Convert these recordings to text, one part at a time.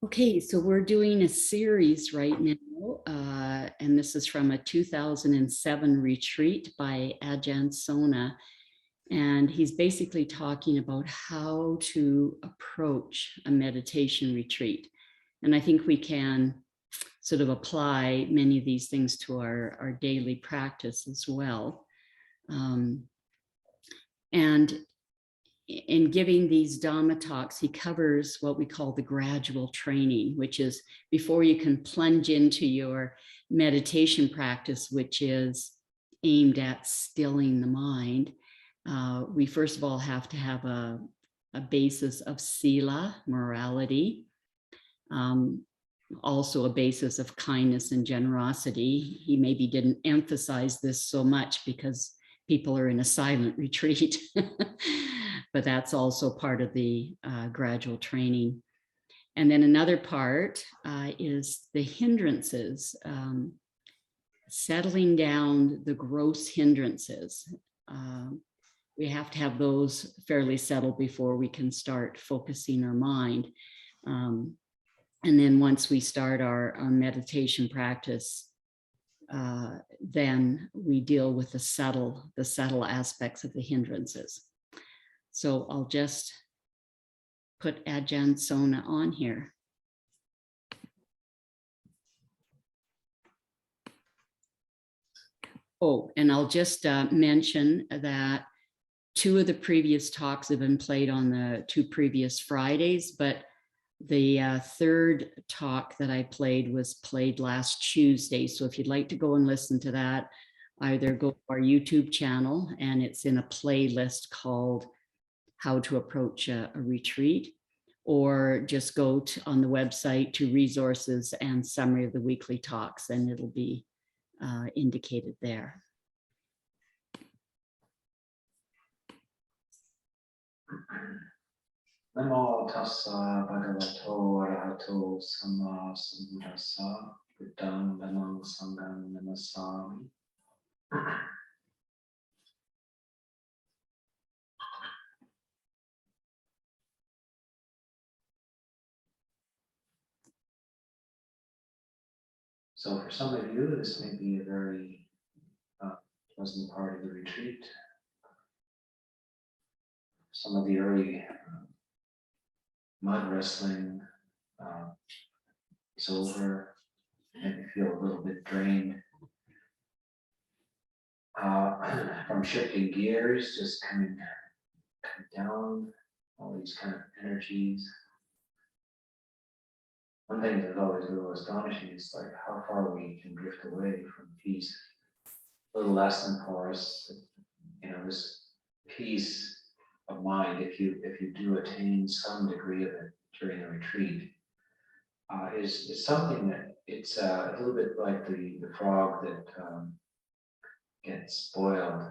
Okay, so we're doing a series right now, and this is from a 2007 retreat by Ajahn Sona. And he's basically talking about how to approach a meditation retreat. And I think we can sort of apply many of these things to our daily practice as well. And in giving these Dhamma talks, he covers what we call the gradual training, which is before you can plunge into your meditation practice, which is aimed at stilling the mind. We first of all have to have a basis of sila, morality, also a basis of kindness and generosity. He maybe didn't emphasize this so much because people are in a silent retreat, but that's also part of the gradual training. And then another part is the hindrances, settling down the gross hindrances. We have to have those fairly settled before we can start focusing our mind. And then once we start our meditation practice, then we deal with the subtle aspects of the hindrances. So I'll just put Ajahn Sona on here. Oh, and I'll just mention that 2 of the previous talks have been played on the 2 previous Fridays, but the 3rd talk that I played was played last Tuesday. So if you'd like to go and listen to that, either go to our YouTube channel, and it's in a playlist called How to Approach a Retreat, or just go on the website to resources and summary of the weekly talks, and it'll be indicated there. Namo tassa bhagavato arahato samma sambuddhassa buddham dhammam sangham namasami. So for some of you, this may be a very pleasant part of the retreat. Some of the early mud wrestling is over. Maybe feel a little bit drained from shifting gears, just coming down, all these kind of energies. One thing that's always a little astonishing is like how far we can drift away from peace. A little lesson for us, this peace of mind, if you do attain some degree of it during a retreat, is something that it's a little bit like the frog that gets boiled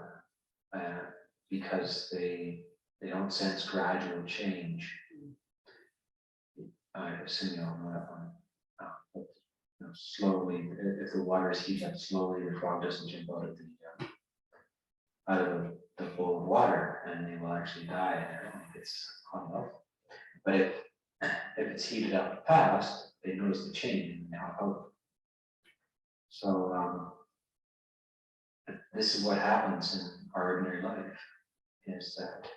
because they don't sense gradual change. I assume slowly, if the water is heated up slowly, the frog doesn't jump out of the bowl of water, and they will actually die if it's hot enough. But if it's heated up fast, they notice the change and they hop out. So this is what happens in our ordinary life, is that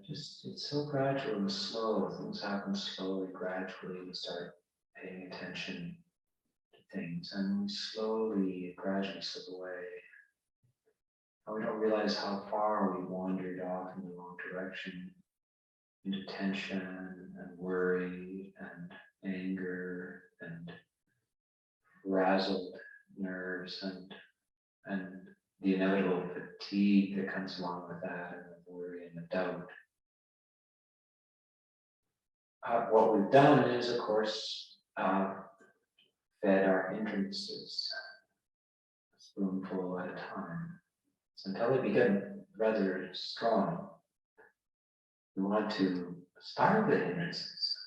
it's so gradual and slow. Things happen slowly, gradually. We start paying attention to things, and we slowly, gradually slip away. And we don't realize how far we wandered off in the wrong direction, into tension and worry and anger and frazzled nerves and the inevitable fatigue that comes along with that, and the worry and the doubt. What we've done is, of course, fed our hindrances a spoonful at a time. So until they become rather strong, we want to starve the hindrances.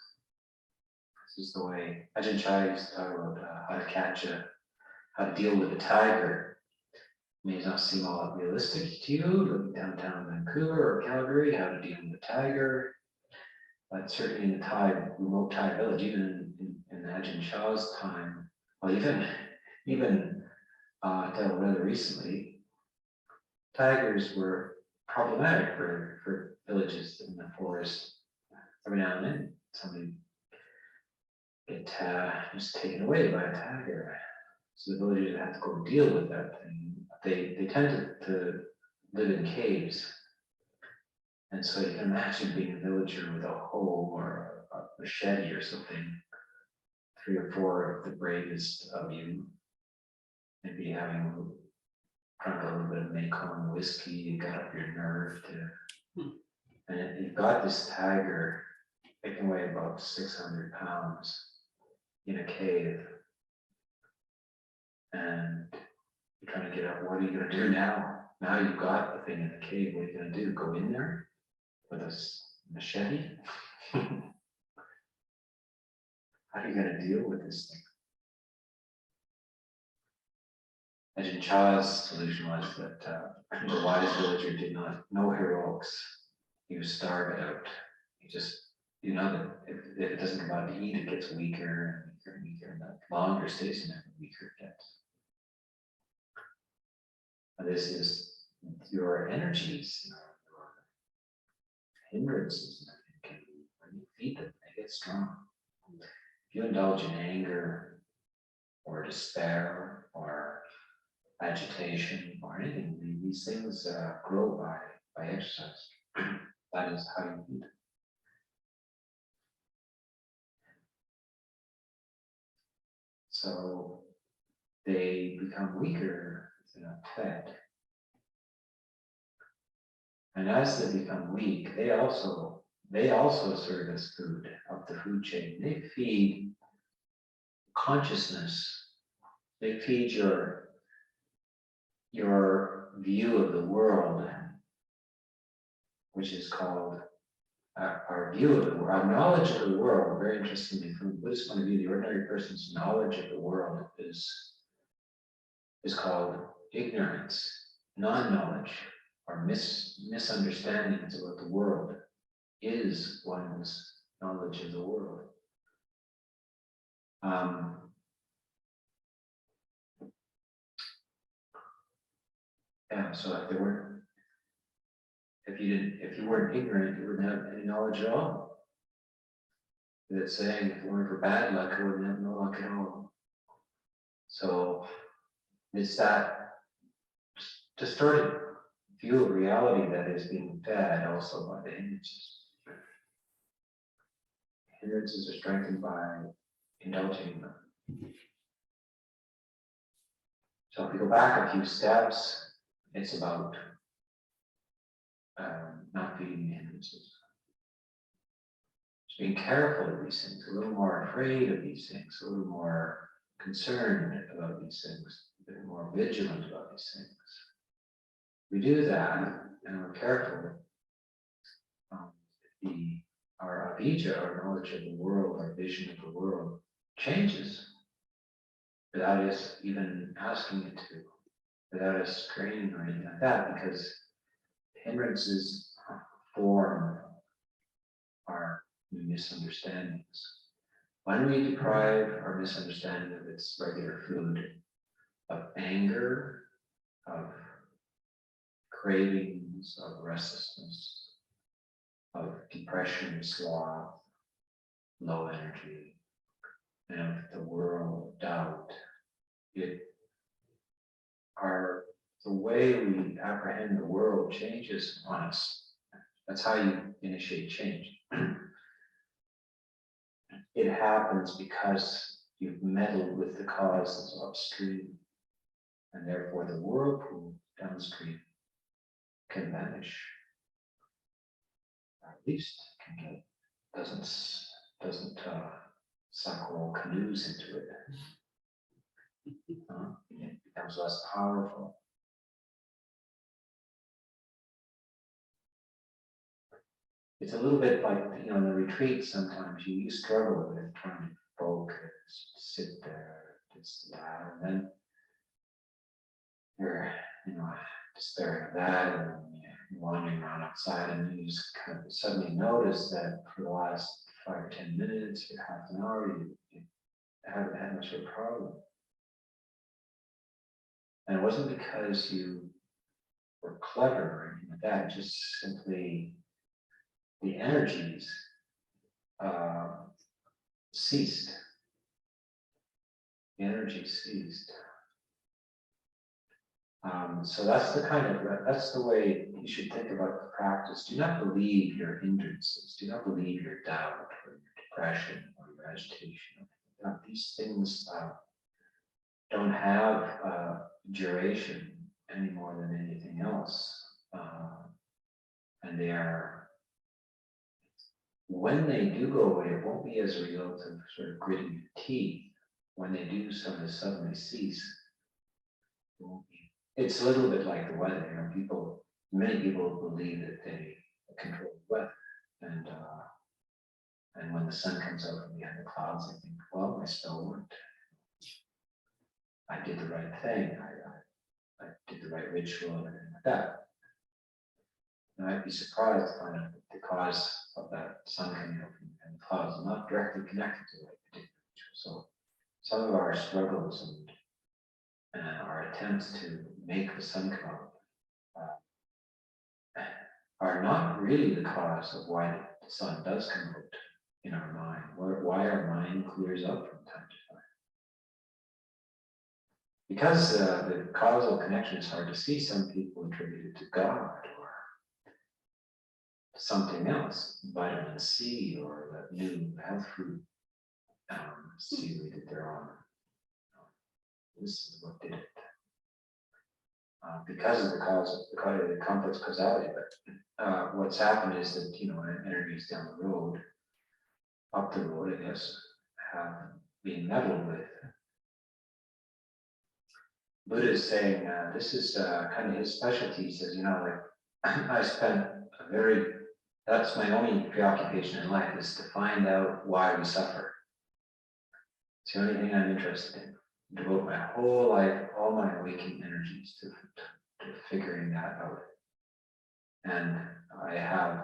This is the way Ajahn Chah used to talk about how to deal with a tiger. It may not seem all that realistic to you, living downtown Vancouver or Calgary, how to deal with a tiger. but certainly in the remote Thai village, even in Ajahn Shah's time, well, even until rather recently, tigers were problematic for villages in the forest. Every now and then, somebody get just taken away by a tiger. So the villagers had to go deal with that thing. They tended to live in caves. And so you can imagine being a villager with a hoe or a machete or something, 3 or 4 of the bravest of you, maybe having drunk a little bit of Mekong whiskey, you got up your nerve to, and you've got this tiger picking away about 600 pounds in a cave, and you're trying to get up. What are you going to do now? Now you've got the thing in the cave. What are you going to do? Go in there with a machete? How are you going to deal with this thing? Ajahn Chah's solution was that the wise villager did not know heroics. He was starved out. He just, you know, that if it doesn't come out to eat, it gets weaker and weaker and weaker, and the longer stays in there, the weaker it gets. And this is your energies, your hindrances. When you feed them, they get strong. If you indulge in anger or despair or agitation or anything, these things grow by exercise. That is how you feed them. So they become weaker if they're not fed. And as they become weak, they also serve as food up the food chain. They feed consciousness. They feed your view of the world, which is called our view of the world, our knowledge of the world. Very interestingly, from a Buddhist point of view, the ordinary person's knowledge of the world is called ignorance, non-knowledge, or misunderstandings about the world is one's knowledge of the world. Yeah, so if you weren't ignorant, you wouldn't have any knowledge at all. It's saying if it weren't for bad luck, I wouldn't have no luck at all. So it's that distorted view of reality that is being fed also by the hindrances. Hindrances are strengthened by indulging in them. So if we go back a few steps, it's about not feeding the hindrances. Just being careful of these things, a little more afraid of these things, a little more concerned about these things, a bit more vigilant about these things. We do that, and we're careful. Our avijja, our knowledge of the world, our vision of the world, changes without us even asking it to, without us training or anything like that, because hindrances form our misunderstandings. When we deprive our misunderstanding of its regular food, of anger, of cravings, of restlessness, of depression, sloth, low energy, and of the world, doubt, the way we apprehend the world changes on us. That's how you initiate change. It happens because you've meddled with the causes upstream, and therefore the whirlpool downstream can vanish. Or at least doesn't suck all canoes into it. It becomes less powerful. It's a little bit like, in the retreat, sometimes you struggle with trying to focus, sit there, just that, and then you're, despairing of that, and you're wandering around outside, and you just kind of suddenly notice that for the last 5 or 10 minutes or half an hour, you haven't had much of a problem. And it wasn't because you were clever or anything like that, just simply the energies ceased. The energy ceased. So that's the way you should think about the practice. Do not believe your hindrances. Do not believe your doubt or your depression or your agitation. These things don't have duration any more than anything else. And they are, when they do go away, it won't be as a result of sort of gritting your teeth. When they do suddenly cease, it won't be. It's a little bit like the weather. Many people believe that they control the weather, and when the sun comes out from behind the clouds, they think, well, my spell worked. I did the right thing. I did the right ritual and everything like that. And I'd be surprised to find out that the cause of that sun coming out from behind the clouds is not directly connected to the right particular ritual. So some of our struggles and our attempts to make the sun come out are not really the cause of why the sun does come out in our mind, why our mind clears up from time to time. Because the causal connection is hard to see, some people attribute it to God or something else, vitamin C or that new health food seaweed that they're on. This is what did it. Because of the complex causality, but what's happened is that energies down the road, up the road, I guess, have been meddled with. Buddha is saying this is kind of his specialty. He says, I spent that's my only preoccupation in life is to find out why we suffer. It's the only thing I'm interested in. Devote my whole life, all my waking energies to figuring that out. And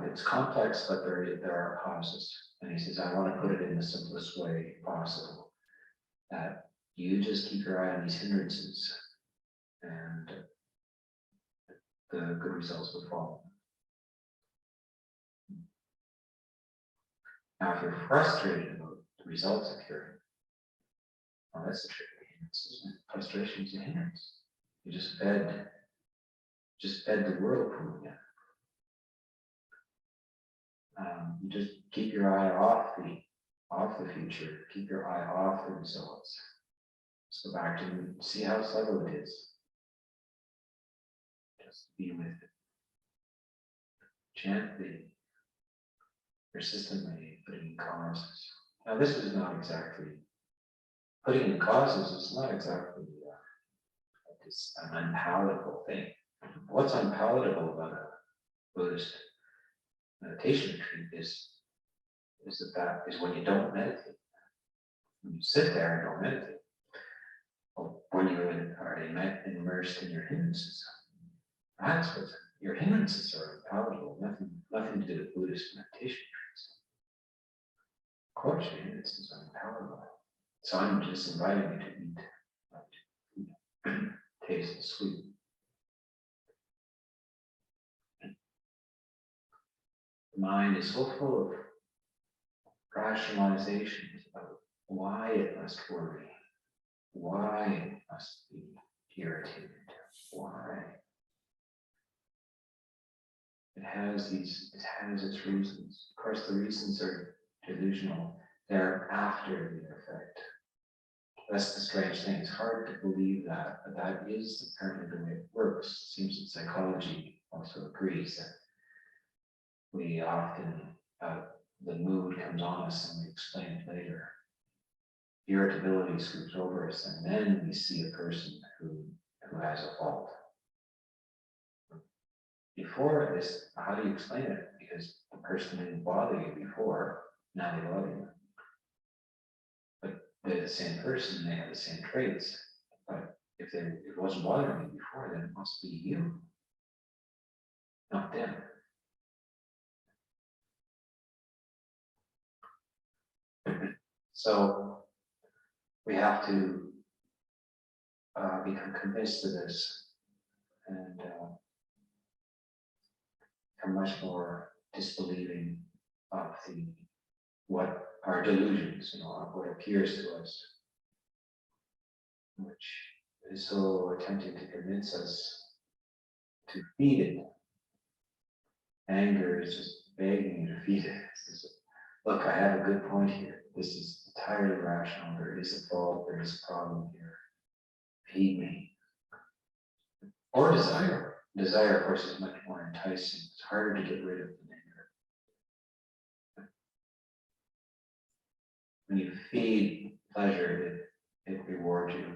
it's complex, but there are causes. And he says, I want to put it in the simplest way possible. That you just keep your eye on these hindrances and the good results will follow. Now, if you're frustrated about the results of hearing, well, that's the trick of the hindrances. Frustration is a hindrance. You just fed the whirlpool again. You just keep your eye off the future. Keep your eye off the results. Let's go back to see how subtle it is. Just be with it. Gently, persistently putting in causes. Now, this is not exactly putting in causes. It's not exactly it's an unpalatable thing. What's unpalatable about a Buddhist meditation retreat is when you don't meditate. When you sit there and don't meditate. Or when you are immersed in your hindrances. That's what your hindrances are unpalatable. Nothing to do with Buddhist meditation retreats. Of course, your hindrances are unpalatable. So I'm just inviting you to eat, taste the sweet. The mind is so full of rationalizations about why it must worry, why it must be irritated, why. It has its reasons. Of course, the reasons are delusional. They're after the effect. That's the strange thing. It's hard to believe that, but that is apparently the way it works. It seems that psychology also agrees that we often, the mood comes on us and we explain it later. Irritability sweeps over us, and then we see a person who has a fault. Before this, how do you explain it? Because the person didn't bother you before, now they bother you. But they're the same person, they have the same traits. But if it wasn't bothering you before, then it must be you. not them. So we have to become convinced of this and become much more disbelieving of what our delusions, of what appears to us, which is so attempting to convince us to feed it. Anger is just begging you to feed it. It's just, look, I have a good point here. This is entirely rational. There is a fault. There is a problem here. Feed me. Or desire. Desire, of course, is much more enticing. It's harder to get rid of than anger. When you feed pleasure, it rewards you.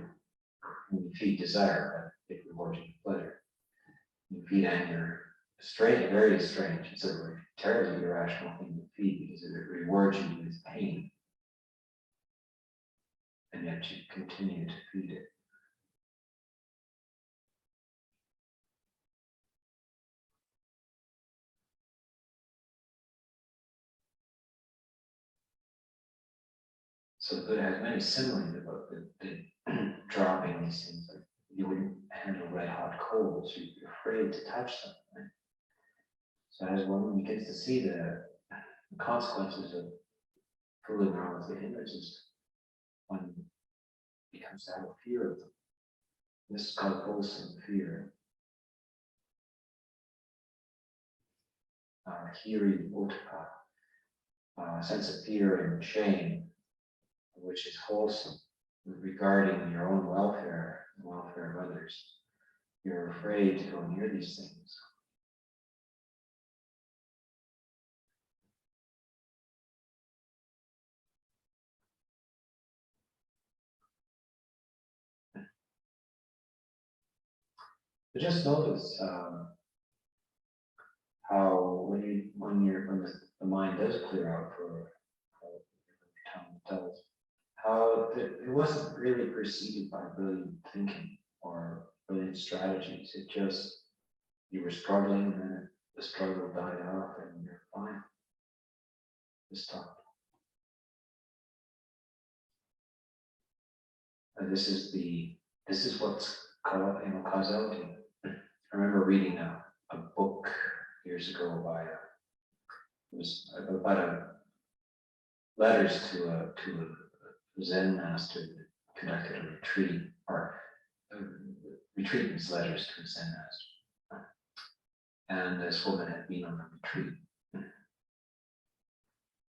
When you feed desire, it rewards you with pleasure. When you feed anger, strange, very strange. It's a terribly irrational thing to feed because it rewards you with pain. And yet you continue to feed it. So the Buddha has many similes about the dropping these things. Like you wouldn't handle red hot coals, you're afraid to touch them. Right? So as one begins to see the consequences of fooling around with the hindrances, one becomes to have a fear of them. This is called wholesome fear. Hiri utpa, sense of fear and shame, which is wholesome, regarding your own welfare, the welfare of others. You're afraid to go near these things. But just notice how when the mind does clear out for time tells, how it wasn't really preceded by brilliant thinking or brilliant strategies. It just, you were struggling and then the struggle died off and you're fine. It stopped. And this is what's called, causality. I remember reading a book years ago by it was about letters to a Zen master that conducted a retreat, or retreatant's letters to a Zen master. And this woman had been on the retreat.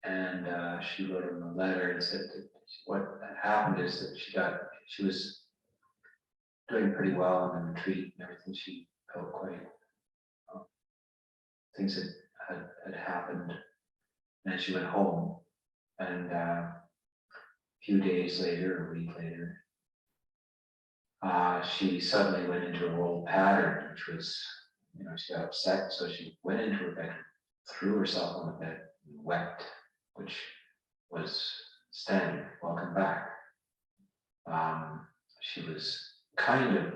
And she wrote him a letter and said that what had happened is that she was doing pretty well on the retreat and everything. She felt quite, things had happened. And she went home, and a few days later, a week later, she suddenly went into her old pattern, which was, she got upset, so she went into her bedroom, threw herself on the bed, and wept, which was standard. Welcome back. She was kind of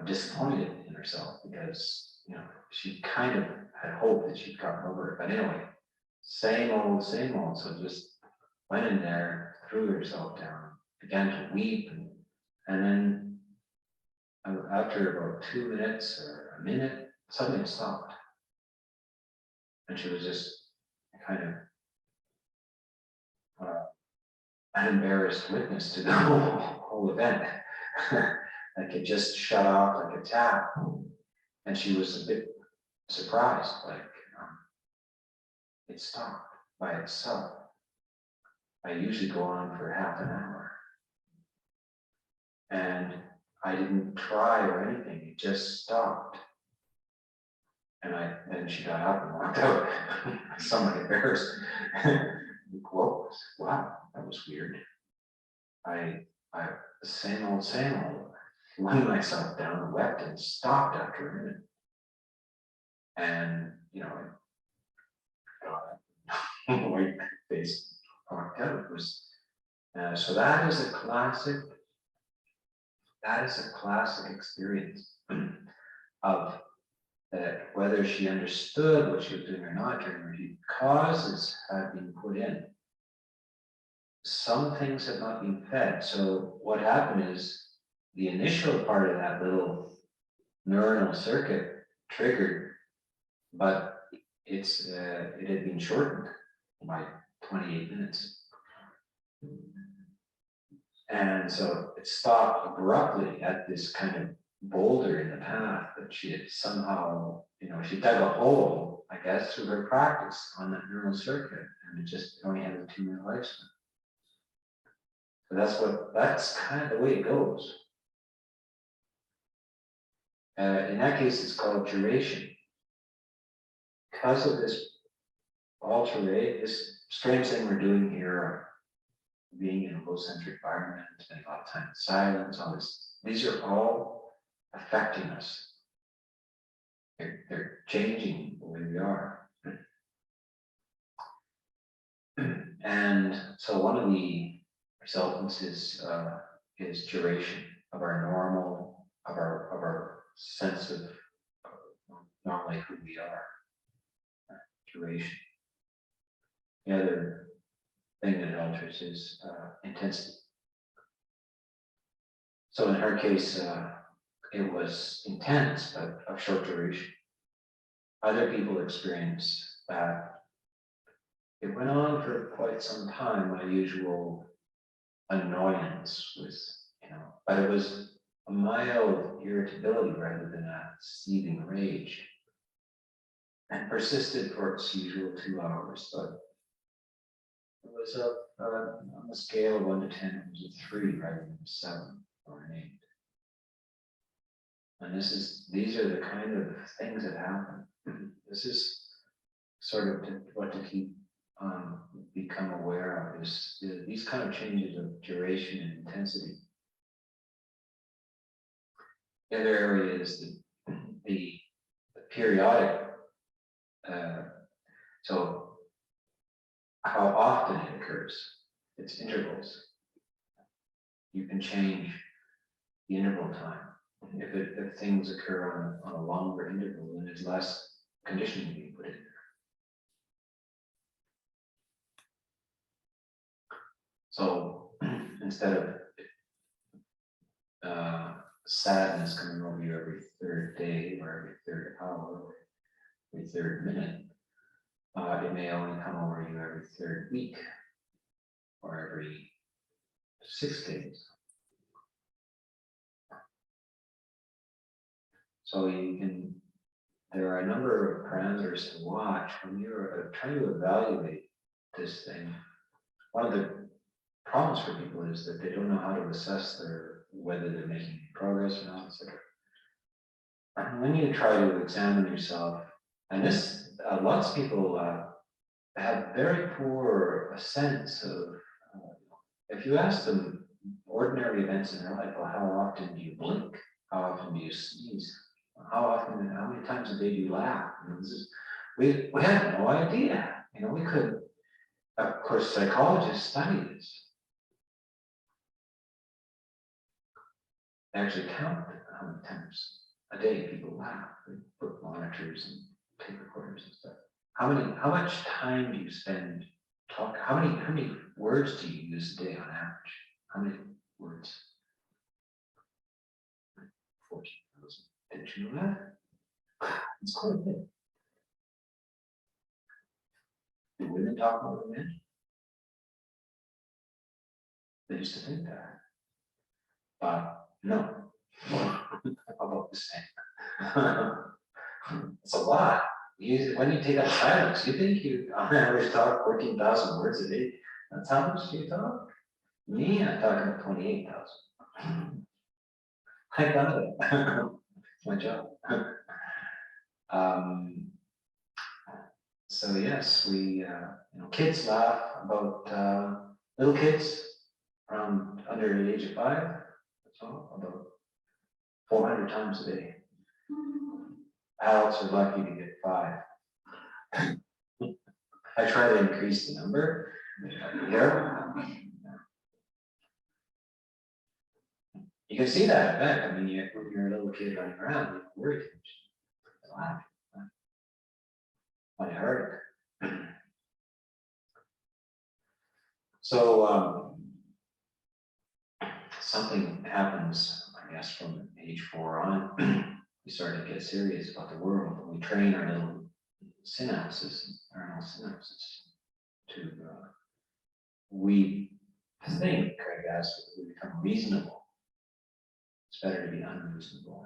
disappointed in herself because, she kind of had hoped that she'd gotten over it. But anyway, same old, same old. So just went in there, threw herself down, began to weep, and then after about 2 minutes or a minute, suddenly it stopped. And she was just kind of an embarrassed witness to the whole event. Like it just shut off like a tap. And she was a bit surprised, like it stopped by itself. I usually go on for half an hour. And I didn't try or anything, it just stopped. And then she got up and walked out, somewhat embarrassed. Whoa, wow, that was weird. Same old, flung myself down and wept and stopped after a minute. And, I got white face walked out. It was, so that is a classic experience of that, whether she understood what she was doing or not during retreat, causes had been put in. Some things have not been fed. So what happened is the initial part of that little neuronal circuit triggered, but it had been shortened by 28 minutes. And so it stopped abruptly at this kind of boulder in the path that she had somehow, she dug a hole, I guess, through her practice on that neural circuit, and it only had a 2-minute lifespan. So that's kind of the way it goes. In that case, it's called duration. Because of this this strange thing we're doing here, being in a low-centric environment, spending a lot of time in silence, all this, these are all affecting us. They're changing the way we are. And so one of the resultants is duration of our sense of normally who we are. Duration. The other thing that it alters is intensity. So in her case, it was intense, but of short duration. Other people experienced that it went on for quite some time, my usual annoyance was, but it was a mild irritability rather than a seething rage. And persisted for its usual 2 hours, but it was on a scale of 1 to 10, it was a 3 rather than a 7 or an 8. And these are the kind of things that happen. This is sort of what to keep become aware of is these kind of changes of duration and intensity. The other area is the periodic. So how often it occurs, its intervals. You can change the interval time. If things occur on a longer interval, then there's less conditioning being put in there. So instead of sadness coming over you every 3rd day or every 3rd hour or every 3rd minute, it may only come over you every 3rd week or every 6 days. So there are a number of parameters to watch when you're trying to evaluate this thing. One of the problems for people is that they don't know how to assess whether they're making progress or not, etc. And when you try to examine yourself, and lots of people have very poor sense of, if you ask them ordinary events in their life, well, how often do you blink? How often do you sneeze? How many times a day do you laugh? We have no idea. We could, of course, psychologists study this. They actually count how many times a day people laugh. They put monitors and tape recorders and stuff. How much time do you spend talking? How many words do you use a day on average? How many words? 14,000. Didn't you know that? It's quite a bit. Do women talk more than men? They used to think that. But no. About the same. It's a lot. When you take out silence, you think you on average talk 14,000 words a day. That's how much you talk? Me, I'm talking 28,000. I got it. It's my job. So yes, we kids laugh about little kids around under the age of 5. That's all, about 400 times a day. Adults are lucky to get 5. I try to increase the number here. You can see that effect. I mean, when you're a little kid running around, you're worried. You laugh. I heard it. So something happens, I guess, from age 4 on. We start to get serious about the world, and we train our little synapses, neuronal synapses, to we think, I guess, we become reasonable. It's better to be unreasonable.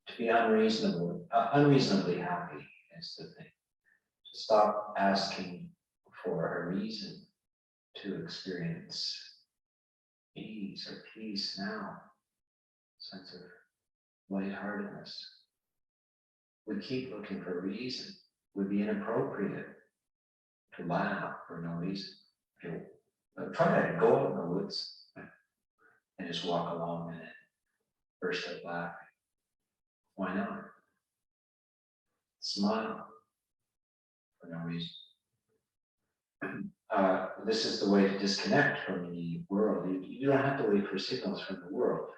To be unreasonable, unreasonably happy is the thing. To stop asking for a reason to experience ease or peace now, sense of lightheartedness. We keep looking for a reason. It would be inappropriate to laugh for no reason. Try to go out in the woods and just walk along and burst out laughing. Why not? Smile for no reason. This is the way to disconnect from the world. You don't have to wait for signals from the world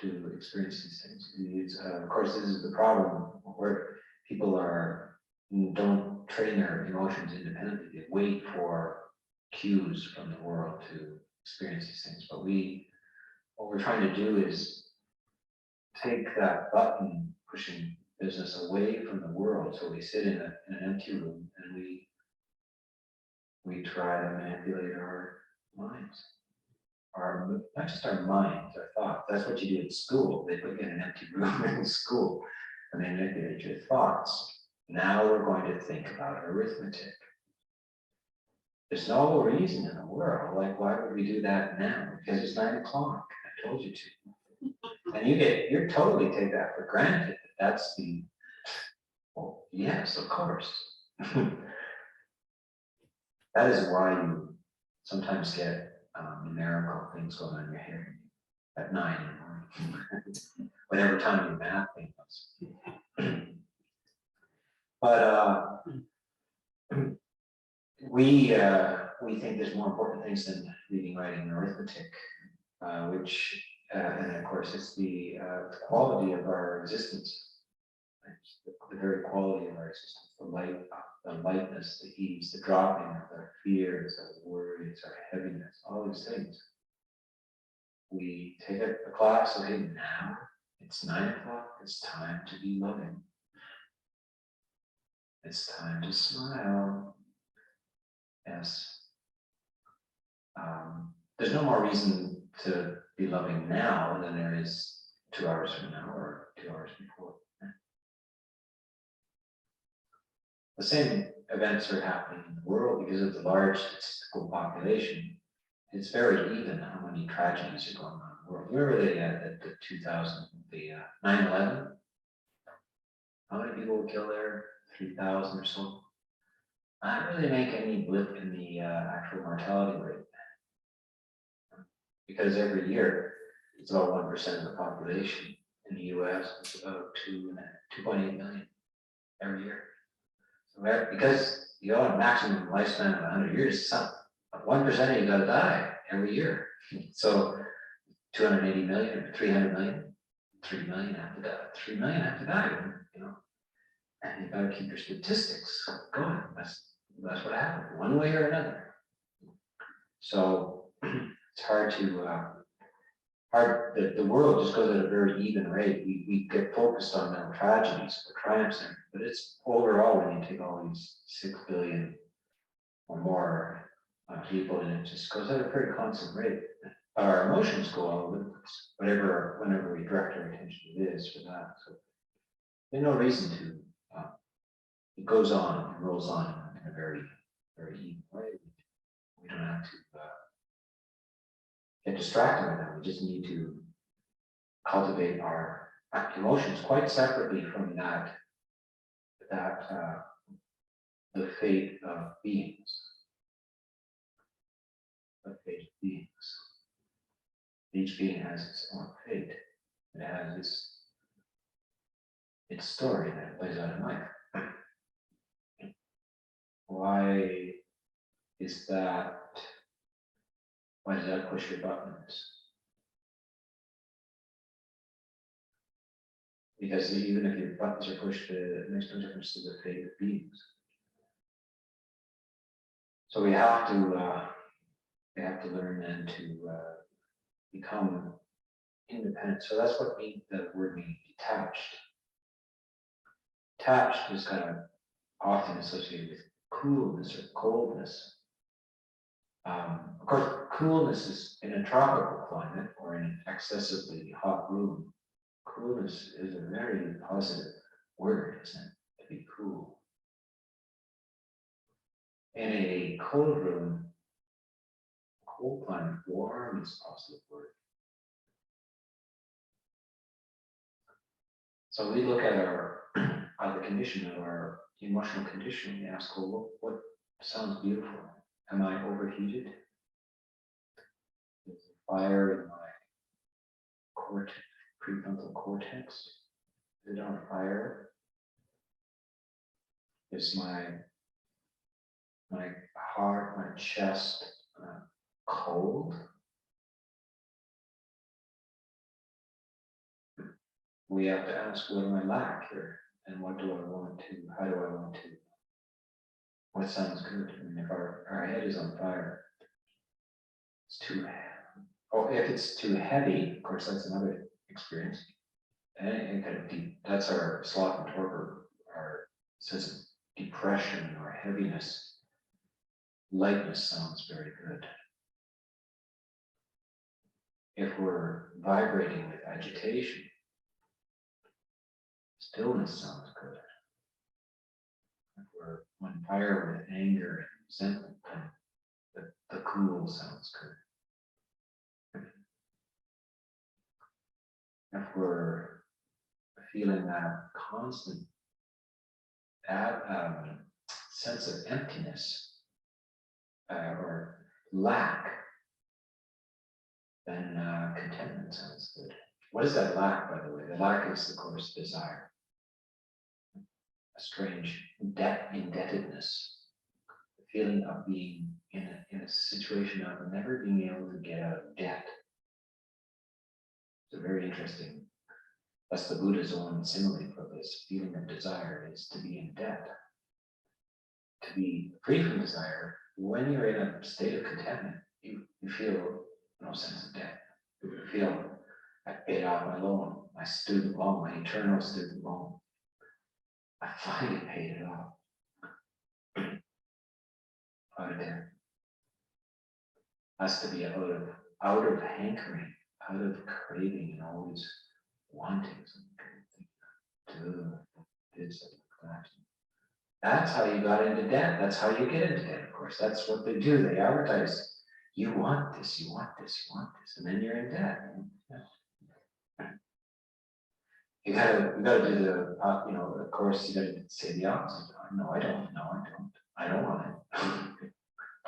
to experience these things. Of course, this is the problem where people don't train their emotions independently. They wait for cues from the world to experience these things. But what we're trying to do is take that button pushing business away from the world. So we sit in an empty room and we try to manipulate our minds. Not just our minds, our thoughts. That's what you do in school. They put you in an empty room in school and they manipulate your thoughts. Now we're going to think about arithmetic. There's no reason in the world. Like, why would we do that now? Because it's 9 o'clock. I told you to. And you totally take that for granted. That's well, yes, of course. That is why you sometimes get numerical things going on in your head at 9 in the morning, whatever time your math thing was. But we think there's more important things than reading, writing, and arithmetic, and of course, it's the quality of our existence, the very quality of our existence, the lightness, the ease, the dropping of our fears, our worries, our heaviness, all these things. We take a class, okay, now it's 9 o'clock, it's time to be loving. It's time to smile. Yes. There's no more reason to be loving now than there is 2 hours from now or 2 hours before. The same events are happening in the world because of the large statistical population. It's very even how many tragedies are going on in the world. You remember the 9/11? How many people were killed there? 3,000 or so. Not really make any blip in the actual mortality rate. Because every year, it's about 1% of the population. In the US, it's about 2.8 million every year. So because you have a maximum lifespan of 100 years, 1% of you gotta die every year. So 280 million or 300 million, 3 million have to die. 3 million have to die, you know. And you gotta keep your statistics going. That's what happened, one way or another. So it's hard to the world just goes at a very even rate. We get focused on the tragedies, the triumphs, but it's overall when you take all these 6 billion or more people, and it just goes at a pretty constant rate. Our emotions go all over the place, whenever we direct our attention to this or that. So there's no reason to. It goes on, it rolls on in a very, very even way. We don't have to get distracted by them. We just need to cultivate our emotions quite separately from the fate of beings. The fate of beings. Each being has its own fate. It has its story that it plays out in life. Why is that? Why does that push your buttons? Because even if your buttons are pushed, it makes no difference to the fate of beings. So we have to learn then to become independent. So that's what the word means, detached. Detached is kind of often associated with coolness or coldness. Of course, coolness is in a tropical climate or in an excessively hot room. Coolness is a very positive word, isn't it? To be cool. In a cold room, cold climate, warm is a positive word. So we look at the condition of our emotional condition. We ask, well, what sounds beautiful? Am I overheated? Is there fire in my prefrontal cortex? Is it on fire? Is my heart, my chest cold? We have to ask, what do I lack here? And what do I want to, how do I want to, what sounds good? I mean, if our head is on fire, it's too heavy. Oh, if it's too heavy, of course, that's another experience. And kind of deep, that's our sloth and torpor, our sense of depression or heaviness. Lightness sounds very good. If we're vibrating with agitation, stillness sounds good. If we're on fire with anger and resentment, then the cool sounds good. If we're feeling that constant sense of emptiness or lack, then contentment sounds good. What is that lack, by the way? The lack is, of course, desire. A strange indebtedness, the feeling of being in a situation of never being able to get out of debt. It's a very interesting, that's the Buddha's own simile for this feeling of desire, is to be in debt. To be free from desire, when you're in a state of contentment, you feel no sense of debt. You feel, I paid off my loan, my student loan, my eternal student loan. I finally paid it off. Out of there. Has to be out of hankering, out of craving and always wanting something. Do this and that. That's how you got into debt. That's how you get into debt, of course. That's what they do. They advertise. You want this, you want this, you want this, and then you're in debt. You gotta do the, of course, you gotta say the opposite. No, I don't. No, I don't. I don't want it.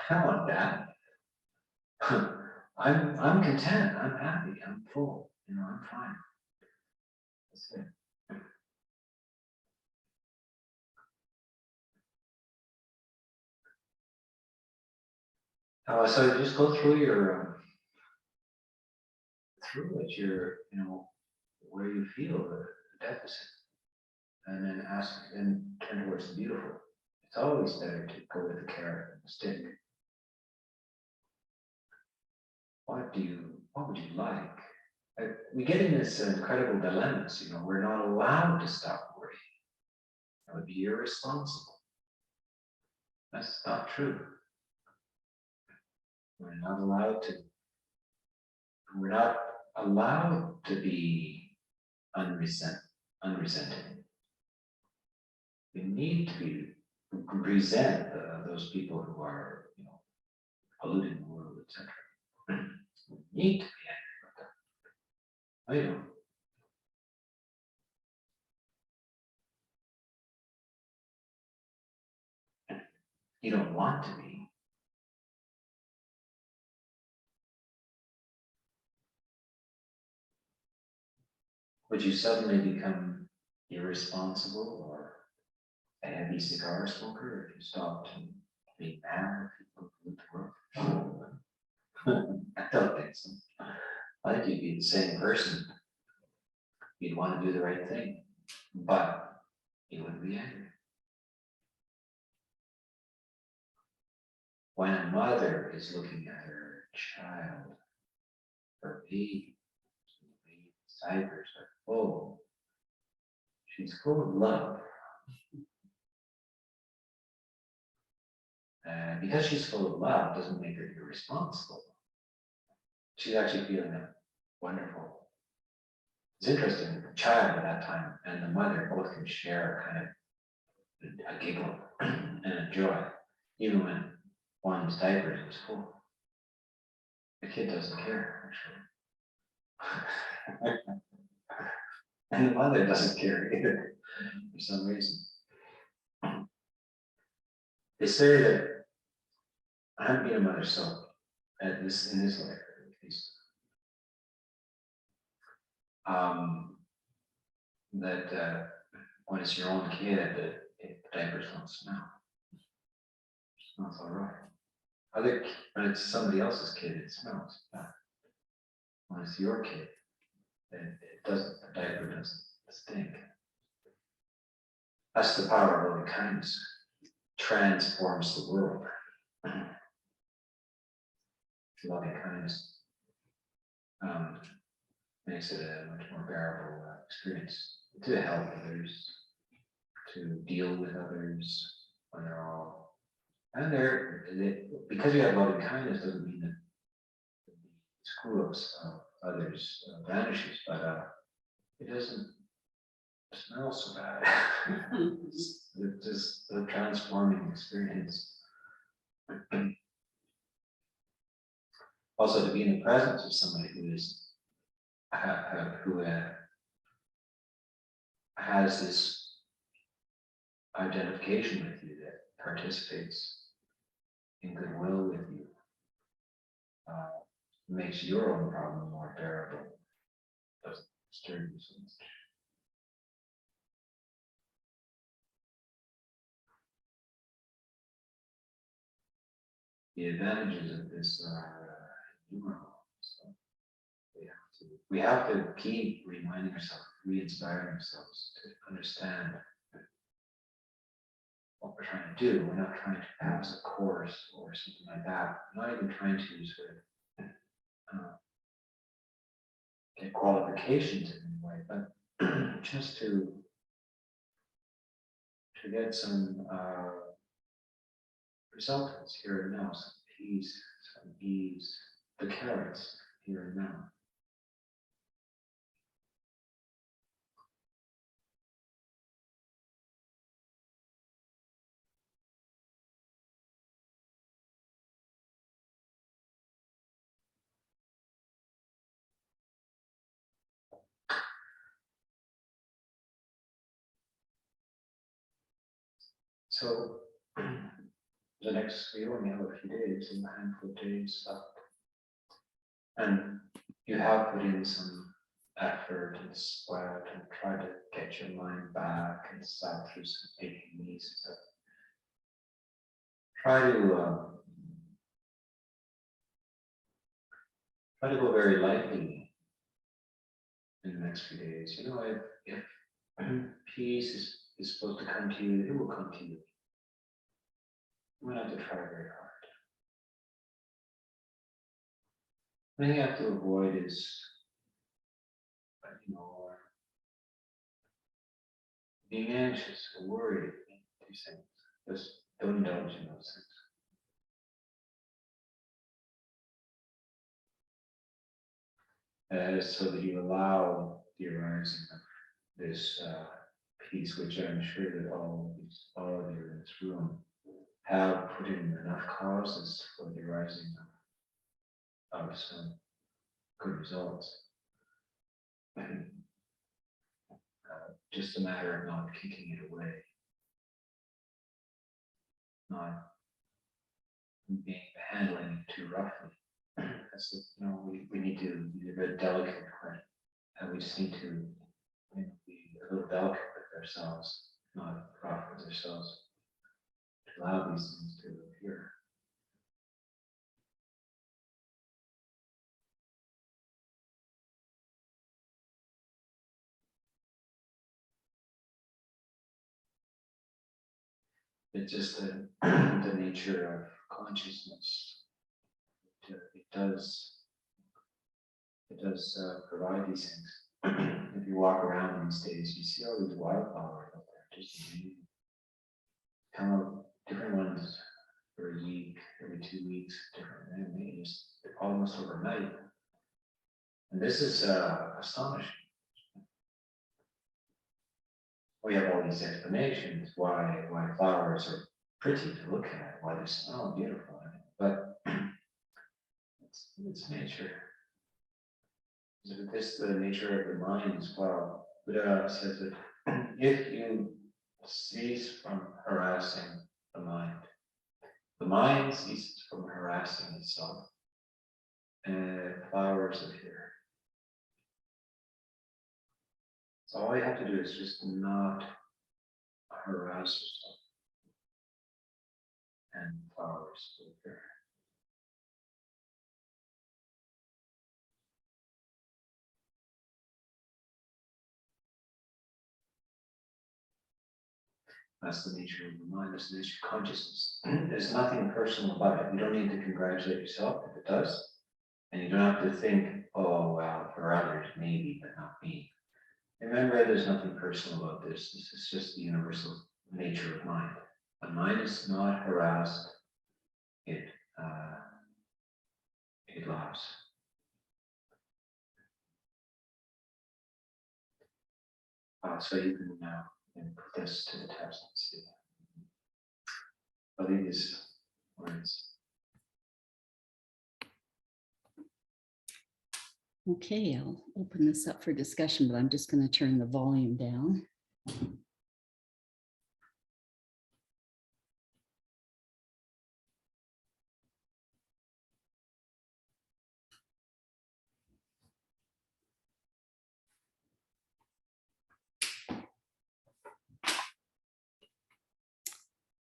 I don't want that. I'm content. I'm happy. I'm full. I'm fine. That's it. So just go through where you feel the deficit, and then ask and turn towards the beautiful. It's always better to go with the carrot and the stick. What would you like? We get in this incredible dilemmas, we're not allowed to stop worrying. That would be irresponsible. That's not true. We're not allowed to be unresenting. We need to resent those people who are, polluting the world, etc. We need to be angry about that. You don't want to be. Would you suddenly become irresponsible or a heavy cigar smoker if you stopped being mad at people who pollute the world? I don't think so. I think you'd be the same person. You'd want to do the right thing, but you wouldn't be angry. When a mother is looking at her child, her baby, diapers are full, she's full of love. And because she's full of love doesn't make her irresponsible. She's actually feeling wonderful. It's interesting, the child at that time and the mother both can share kind of a giggle and a joy, even when one's diapers is full. The kid doesn't care, actually. And the mother doesn't care either, for some reason. They say that I haven't been a mother so in this life at least. That when it's your own kid, the diapers don't smell. It smells all right. When it's somebody else's kid, it smells bad. When it's your kid, it doesn't. The diaper doesn't stink. That's the power of loving kindness. Transforms the world. Loving kindness makes it a much more bearable experience to help others, to deal with others when they're all, and because you have loving kindness doesn't mean that the screw-ups of others vanishes, but it doesn't smell so bad. It's just a transforming experience. Also, to be in the presence of somebody who has this identification with you, that participates in goodwill with you, makes your own problem more bearable, doesn't disturb you so much. The advantages of this are innumerable. So we have to keep reminding ourselves, re-inspiring ourselves to understand what we're trying to do. We're not trying to pass a course or something like that. We're not even trying to sort of get qualifications in any way, but just to get some resultants here and now, some peace, some ease, the carrots here and now. So the next, we only have a few days, a handful of days left. And you have put in some effort and sweat and tried to get your mind back and sat through some aching knees and stuff. Try to go very lightly in the next few days. You know, if peace is supposed to come to you, it will come to you. You won't have to try very hard. The thing you have to avoid is, being anxious or worried, these things. Just don't indulge in those things. So that you allow the arising of this peace, which I'm sure that all of you in this room have put in enough causes for the arising of some good results. Just a matter of not kicking it away, not handling it too roughly. We need to be very delicate, right? And we just need to be a little delicate with ourselves, not rough with ourselves, to allow these things to appear. It's just the nature of consciousness. It does provide these things. If you walk around these days, you see all these wildflowers out there, just amazing. Come up, different ones for a week, every 2 weeks, different, and they just almost overnight. And this is astonishing. We have all these explanations why flowers are pretty to look at, why they smell beautiful, but it's nature. This is the nature of the mind as well. Buddha says that if you cease from harassing the mind ceases from harassing itself, and flowers appear. So all you have to do is just not harass yourself, and flowers will appear. That's the nature of the mind, that's the nature of consciousness. There's nothing personal about it. You don't need to congratulate yourself if it does. And you don't have to think, oh, well, for others, maybe, but not me. Remember, there's nothing personal about this. This is just the universal nature of mind. The mind is not harassed. It laughs. So you can now put this to the test and see. I'll leave these words. Okay, I'll open this up for discussion, but I'm just going to turn the volume down.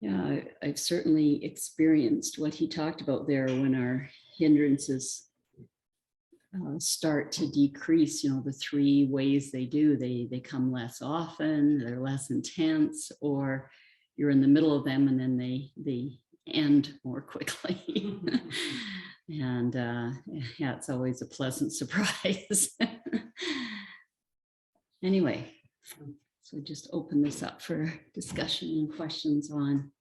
Yeah, I've certainly experienced what he talked about there when our hindrances start to decrease. You know, the 3 ways they do, they come less often, they're less intense, or you're in the middle of them and then they end more quickly. And yeah, it's always a pleasant surprise. Anyway, so just open this up for discussion and questions on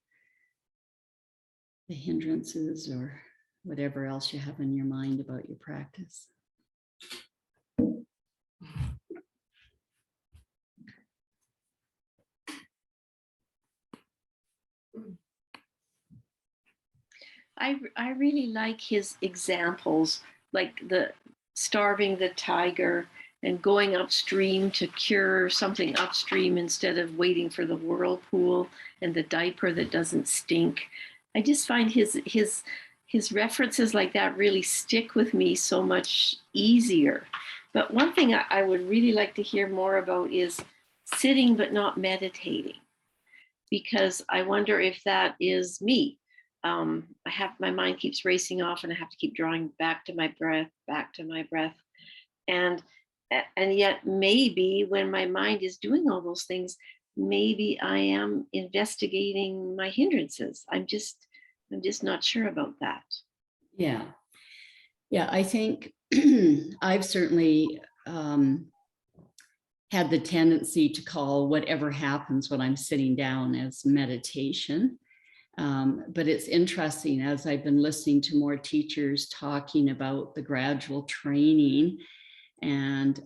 the hindrances or whatever else you have in your mind about your practice. I really like his examples, like the starving the tiger and going upstream to cure something upstream instead of waiting for the whirlpool, and the diaper that doesn't stink. I just find his references like that really stick with me so much easier. But one thing I would really like to hear more about is sitting but not meditating, because I wonder if that is me. My mind keeps racing off and I have to keep drawing back to my breath. And yet maybe when my mind is doing all those things, maybe I am investigating my hindrances. I'm just not sure about that. Yeah. I think I've certainly had the tendency to call whatever happens when I'm sitting down as meditation. But it's interesting, as I've been listening to more teachers talking about the gradual training, and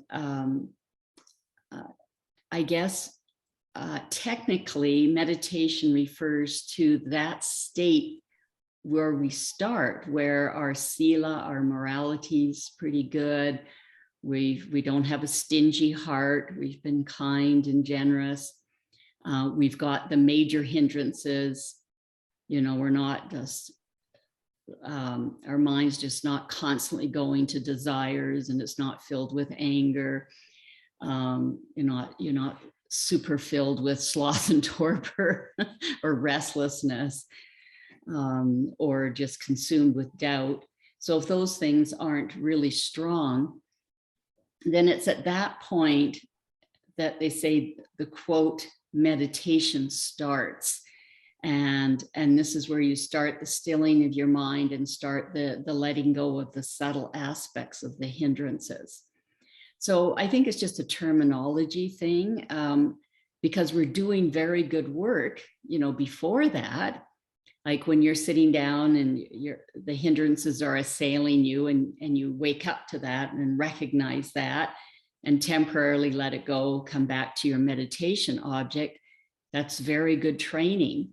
I guess technically meditation refers to that state where we start, where our sila, our morality is pretty good. We don't have a stingy heart. We've been kind and generous. We've got the major hindrances. You know, we're not just, our mind's just not constantly going to desires, and it's not filled with anger. You're not super filled with sloth and torpor or restlessness, or just consumed with doubt. So if those things aren't really strong, then it's at that point that they say the quote meditation starts. And this is where you start the stilling of your mind and start the letting go of the subtle aspects of the hindrances. So I think it's just a terminology thing, because we're doing very good work, before that. Like when you're sitting down and the hindrances are assailing you, and you wake up to that and recognize that and temporarily let it go, come back to your meditation object. That's very good training.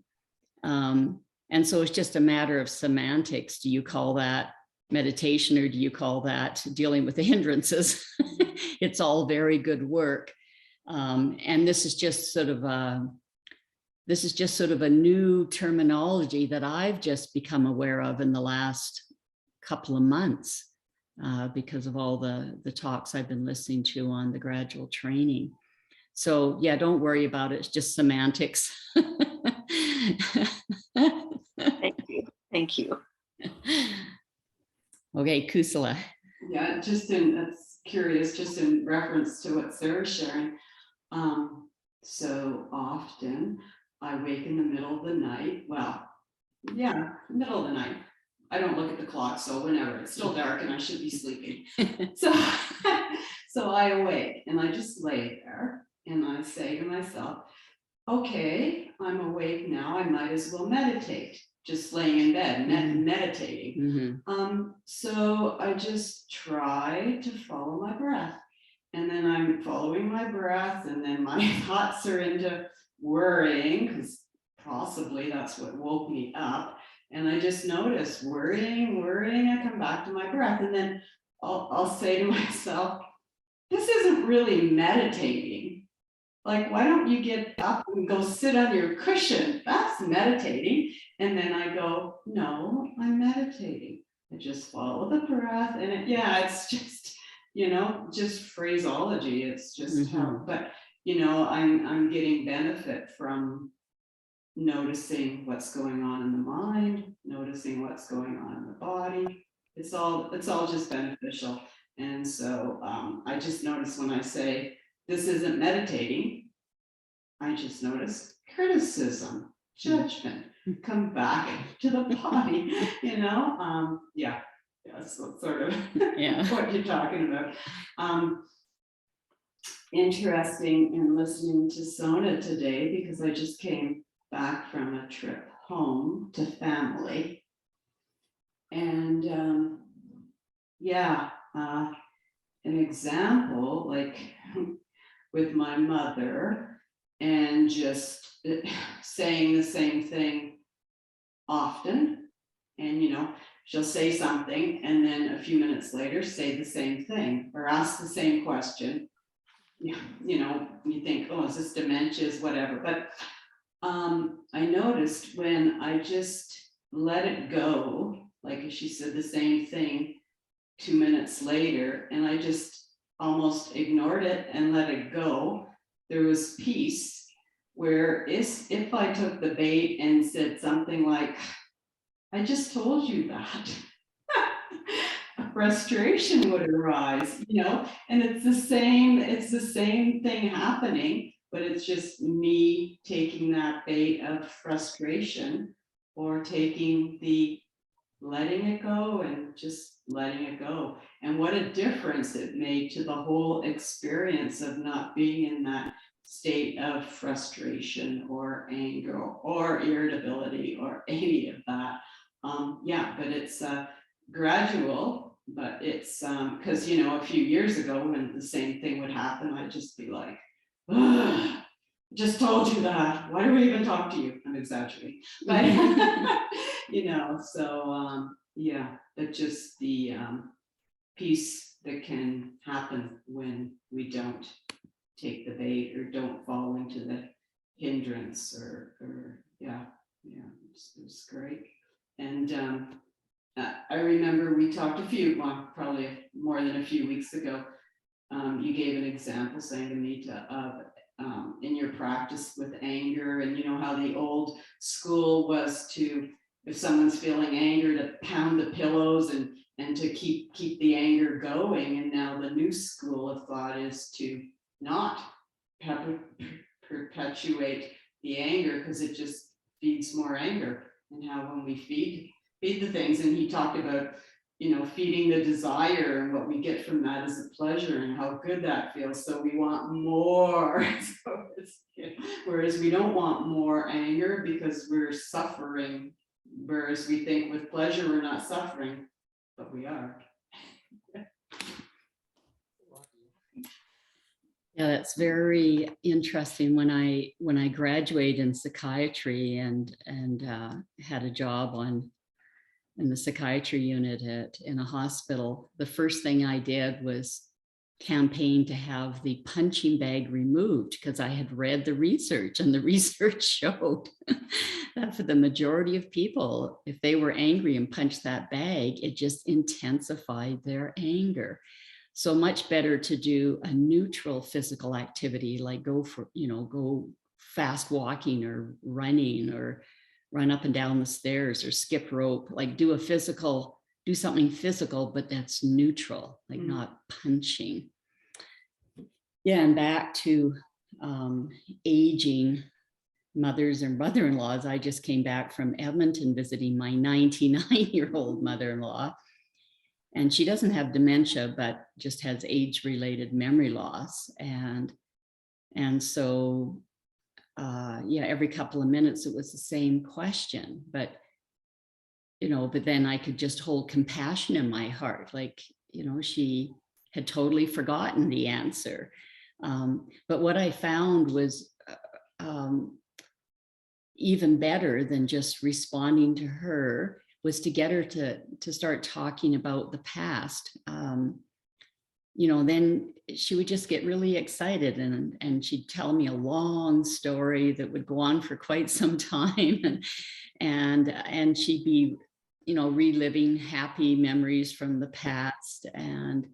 And so it's just a matter of semantics. Do you call that meditation, or do you call that dealing with the hindrances? It's all very good work. And this is just sort of a new terminology that I've just become aware of in the last couple of months, because of all the talks I've been listening to on the gradual training. So yeah, don't worry about it. It's just semantics. Thank you. Thank you. Okay, Kusala. Yeah, that's curious, just in reference to what Sarah's sharing. So often I wake in the middle of the night. Well, yeah, middle of the night. I don't look at the clock, so whenever it's still dark and I should be sleeping. So I awake and I just lay there and I say to myself, okay, I'm awake now. I might as well meditate. Just laying in bed, meditating. So I just try to follow my breath. And then I'm following my breath, and then my thoughts are into worrying, because possibly that's what woke me up. And I just notice worrying, I come back to my breath, and then I'll say to myself, this isn't really meditating. Like, why don't you get up and go sit on your cushion? That's meditating. And then I go, no, I'm meditating. I just follow the breath. And it's just, just phraseology. It's just how, but, I'm getting benefit from noticing what's going on in the mind, noticing what's going on in the body. It's all just beneficial. And so I just notice when I say, this isn't meditating, I just notice criticism, judgment, come back to the body, that's sort of what you're talking about. Interesting in listening to Sona today, because I just came back from a trip home to family. And an example, like with my mother, and just saying the same thing often. And she'll say something and then a few minutes later say the same thing or ask the same question. You think, oh, is this dementia, whatever. But I noticed when I just let it go, like she said the same thing 2 minutes later, and I just almost ignored it and let it go, there was peace. Where if I took the bait and said something like, I just told you that, a frustration would arise, and it's the same thing happening, but it's just me taking that bait of frustration, or taking the letting it go and just letting it go. And what a difference it made to the whole experience of not being in that state of frustration or anger or irritability or any of that. But it's gradual, but it's because a few years ago when the same thing would happen, I'd just be like, just told you that. Why do we even talk to you? I'm exaggerating, but but just the peace that can happen when we don't take the bait or don't fall into the hindrance or it's great. And I remember we talked probably more than a few weeks ago. You gave an example, Sangamita, of in your practice with anger, and how the old school was to, if someone's feeling anger, to pound the pillows and to keep the anger going. And now the new school of thought is to not perpetuate the anger, because it just feeds more anger, and how when we feed the things, and he talked about, you know, feeding the desire, and what we get from that is a pleasure and how good that feels. So we want more. So whereas we don't want more anger because we're suffering, whereas we think with pleasure we're not suffering, but we are. Yeah, that's very interesting. When I graduated in psychiatry and had a job in the psychiatry unit in a hospital, the first thing I did was campaign to have the punching bag removed, because I had read the research, and the research showed that for the majority of people, if they were angry and punched that bag, it just intensified their anger. So much better to do a neutral physical activity, like go fast walking or running, or run up and down the stairs, or skip rope, like do something physical, but that's neutral, like not punching. Yeah, and back to aging mothers and mother-in-laws. I just came back from Edmonton visiting my 99-year-old mother-in-law. And she doesn't have dementia, but just has age-related memory loss. And so, yeah, every couple of minutes it was the same question. But, but then I could just hold compassion in my heart. Like, she had totally forgotten the answer. But what I found was even better than just responding to her was to get her to start talking about the past. Then she would just get really excited, and she'd tell me a long story that would go on for quite some time, and she'd be, reliving happy memories from the past, and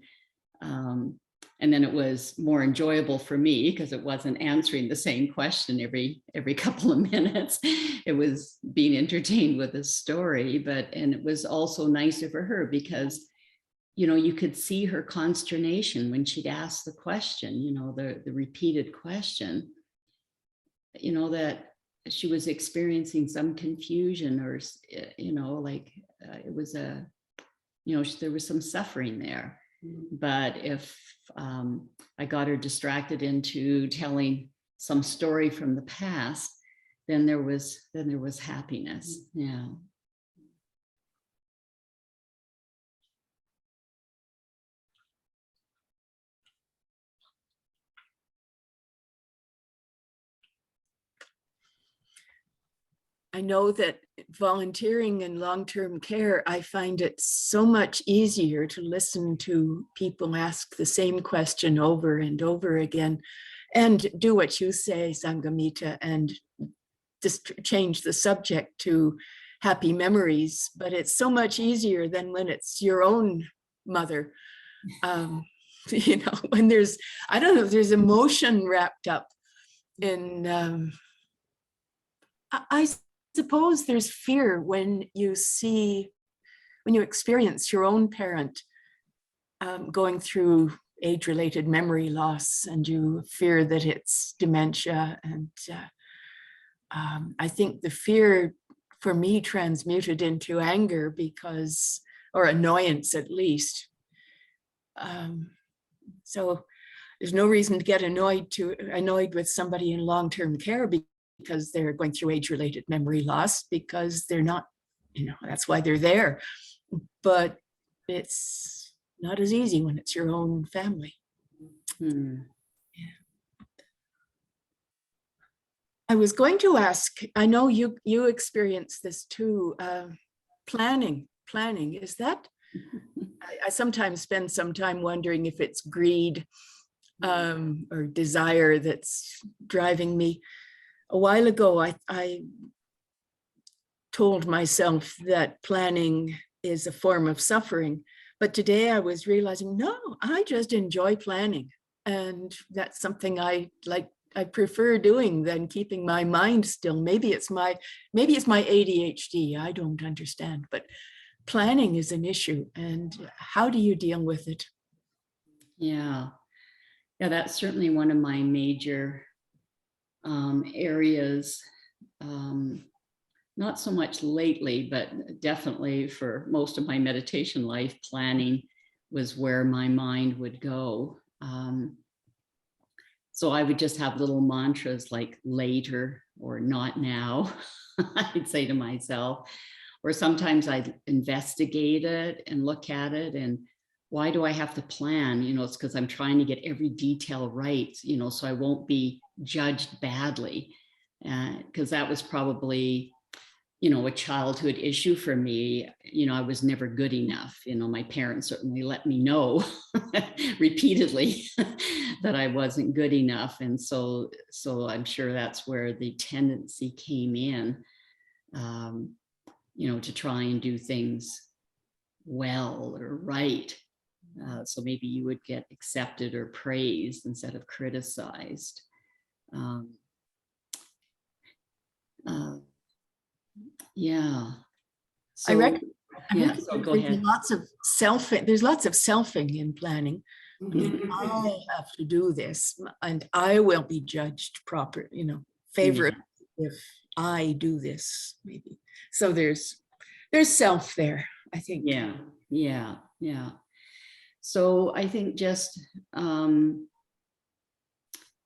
then it was more enjoyable for me because it wasn't answering the same question every couple of minutes. It was being entertained with a story, and it was also nicer for her because, you could see her consternation when she'd ask the question, the repeated question, that she was experiencing some confusion, or, it was there was some suffering there. But if I got her distracted into telling some story from the past, then there was happiness. Yeah. I know that volunteering in long-term care, I find it so much easier to listen to people ask the same question over and over again, and do what you say, Sangamita, and just change the subject to happy memories. But it's so much easier than when it's your own mother. When there's, I don't know, there's emotion wrapped up in, I suppose there's fear when you experience your own parent going through age-related memory loss, and you fear that it's dementia. And I think the fear for me transmuted into anger or annoyance at least. So there's no reason to get annoyed with somebody in long-term care because they're going through age-related memory loss, because they're not, that's why they're there. But it's not as easy when it's your own family. Yeah. I was going to ask, I know you experience this too, planning, is that, I sometimes spend some time wondering if it's greed or desire that's driving me. A while ago, I told myself that planning is a form of suffering, but today I was realizing, no, I just enjoy planning. And that's something I prefer doing than keeping my mind still. Maybe it's my ADHD, I don't understand, but planning is an issue. And how do you deal with it? Yeah, that's certainly one of my major areas not so much lately, but definitely for most of my meditation life, planning was where my mind would go. So I would just have little mantras like later or not now, I'd say to myself. Or sometimes I'd investigate it and look at it and why do I have to plan? You know, it's because I'm trying to get every detail right, you know, so I won't be judged badly. Because that was probably, you know, a childhood issue for me. You know, I was never good enough. You know, my parents certainly let me know repeatedly that I wasn't good enough. And so I'm sure that's where the tendency came in. You know, to try and do things well or right. So maybe you would get accepted or praised instead of criticized. Yeah. So, I reckon, yeah, so go there's ahead. there's lots of selfing in planning. I mean, I have to do this and I will be judged proper, you know, favorably if I do this, maybe. So there's self there, I think. Yeah. So I think just,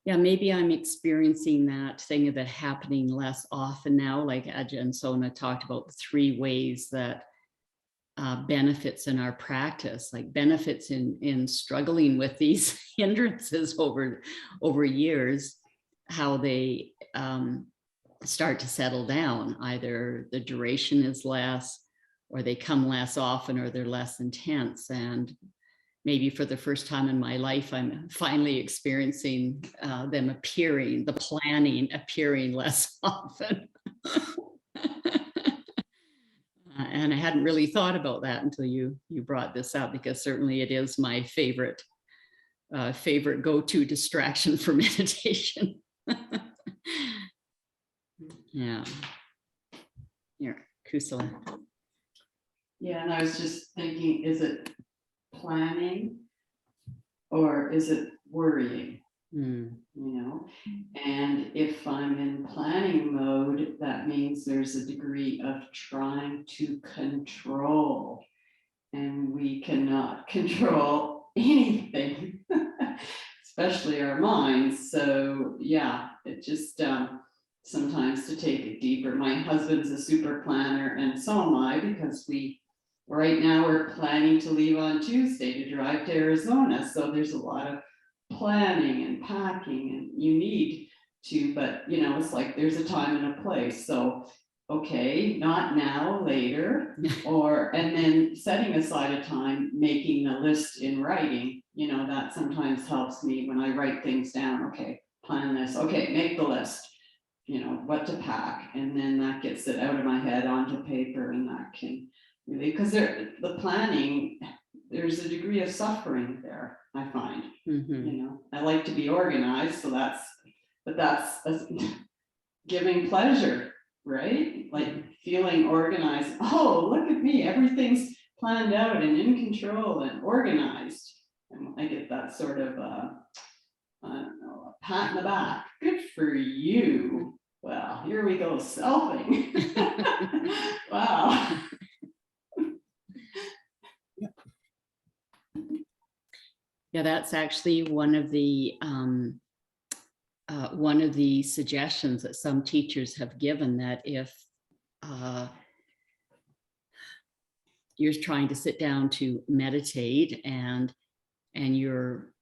yeah, maybe I'm experiencing that thing of it happening less often now, like Ajahn Sona talked about the 3 ways that benefits in our practice, like benefits in struggling with these hindrances over years, how they start to settle down. Either the duration is less, or they come less often, or they're less intense. And maybe for the first time in my life, I'm finally experiencing them appearing, the planning appearing less often. And I hadn't really thought about that until you brought this up, because certainly it is my favorite go-to distraction for meditation. Yeah. Here, Kusala. Yeah, and I was just thinking, is it planning or is it worrying? You know, and if I'm in planning mode, that means there's a degree of trying to control, and we cannot control anything, especially our minds. So yeah, it just sometimes to take it deeper. My husband's a super planner, and so am I, because right now we're planning to leave on Tuesday to drive to Arizona. So there's a lot of planning and packing, and you need to, but you know, it's like there's a time and a place. So okay, not now, later, and then setting aside a time, making a list in writing, you know, that sometimes helps me when I write things down. Okay, plan this, okay, make the list, you know, what to pack, and then that gets it out of my head onto paper, and that can really, because the planning, there's a degree of suffering there, I find. You know, I like to be organized, so that's giving pleasure, right? Like feeling organized. Oh, look at me, everything's planned out and in control and organized. And I get that sort of, I don't know, a pat in the back. Good for you. Well, here we go, selfing. Wow. Yeah, that's actually one of the suggestions that some teachers have given, that if you're trying to sit down to meditate and you're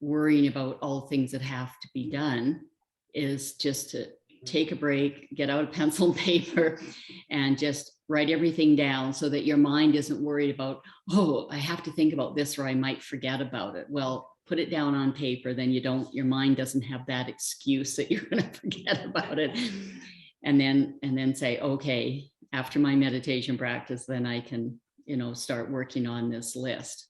worrying about all things that have to be done, is just to take a break, get out a pencil and paper, and just write everything down so that your mind isn't worried about, oh, I have to think about this or I might forget about it. Well, put it down on paper, then your mind doesn't have that excuse that you're going to forget about it. And then say, okay, after my meditation practice, then I can, you know, start working on this list.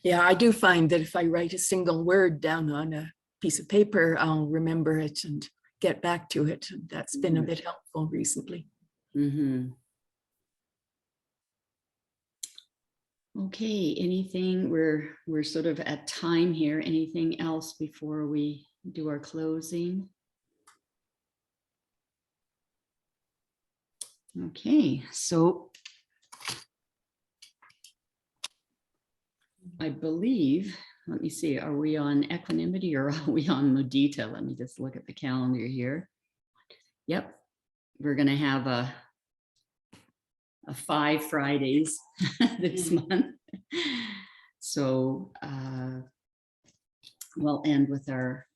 Yeah, I do find that if I write a single word down on a piece of paper, I'll remember it and get back to it. And that's been a bit helpful recently. Okay, anything, we're sort of at time here. Anything else before we do our closing? Okay, so I believe, let me see, are we on equanimity or are we on mudita? Let me just look at the calendar here. Yep, we're going to have a 5 Fridays this month. So we'll end with our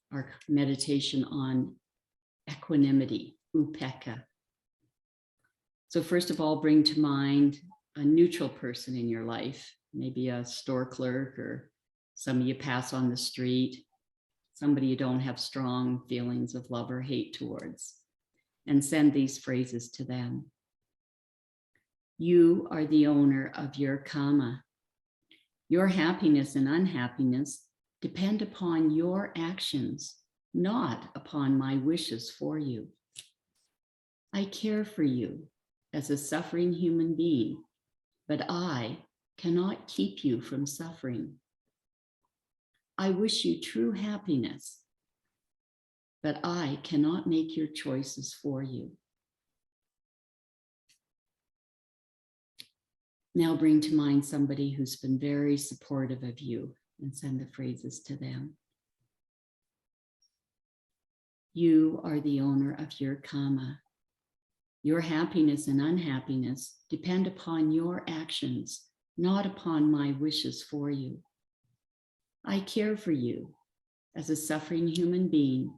meditation on equanimity, upekkha. So first of all, bring to mind a neutral person in your life, maybe a store clerk or somebody you pass on the street, somebody you don't have strong feelings of love or hate towards, and send these phrases to them. You are the owner of your karma. Your happiness and unhappiness depend upon your actions, not upon my wishes for you. I care for you as a suffering human being, but I cannot keep you from suffering. I wish you true happiness, but I cannot make your choices for you. Now bring to mind somebody who's been very supportive of you and send the phrases to them. You are the owner of your karma. Your happiness and unhappiness depend upon your actions, not upon my wishes for you. I care for you as a suffering human being,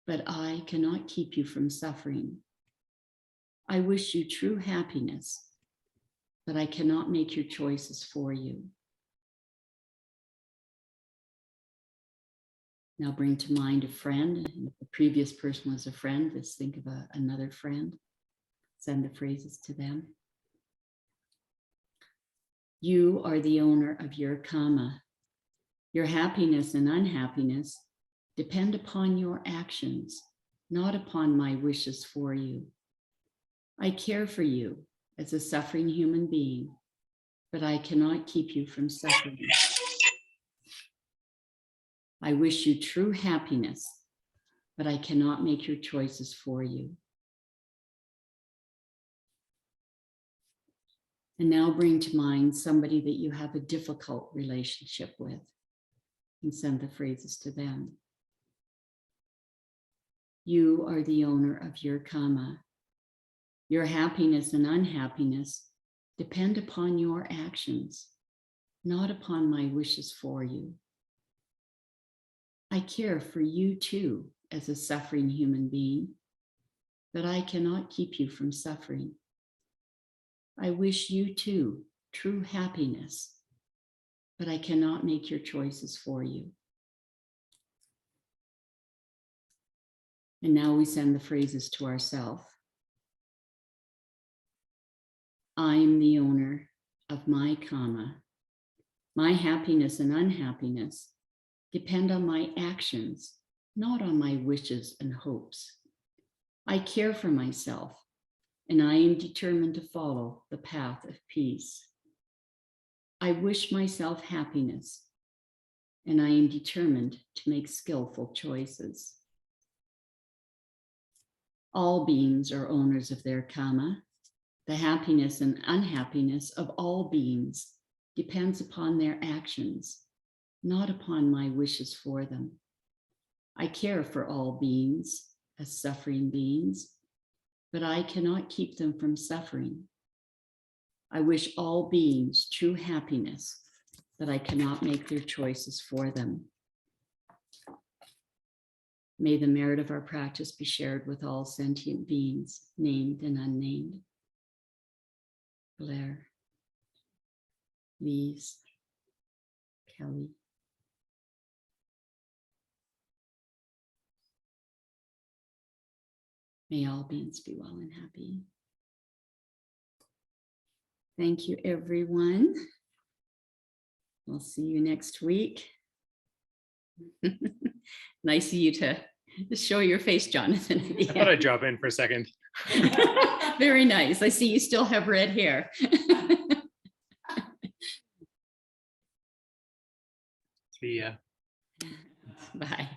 but I cannot keep you from suffering. I wish you true happiness, but I cannot make your choices for you. Now bring to mind a friend. If the previous person was a friend, just think of another friend. Send the phrases to them. You are the owner of your karma. Your happiness and unhappiness depend upon your actions, not upon my wishes for you. I care for you as a suffering human being, but I cannot keep you from suffering. I wish you true happiness, but I cannot make your choices for you. And now bring to mind somebody that you have a difficult relationship with and send the phrases to them. You are the owner of your karma. Your happiness and unhappiness depend upon your actions, not upon my wishes for you. I care for you too as a suffering human being, but I cannot keep you from suffering. I wish you too true happiness, but I cannot make your choices for you. And now we send the phrases to ourselves. I am the owner of my karma. My happiness and unhappiness depend on my actions, not on my wishes and hopes. I care for myself, and I am determined to follow the path of peace. I wish myself happiness, and I am determined to make skillful choices. All beings are owners of their karma. The happiness and unhappiness of all beings depends upon their actions, not upon my wishes for them. I care for all beings as suffering beings, but I cannot keep them from suffering. I wish all beings true happiness, but I cannot make their choices for them. May the merit of our practice be shared with all sentient beings, named and unnamed. Blair, Lise, Kelly. May all beings be well and happy. Thank you, everyone. We'll see you next week. Nice of you to show your face, Jonathan. I thought I'd drop in for a second. Very nice. I see you still have red hair. See ya. Bye.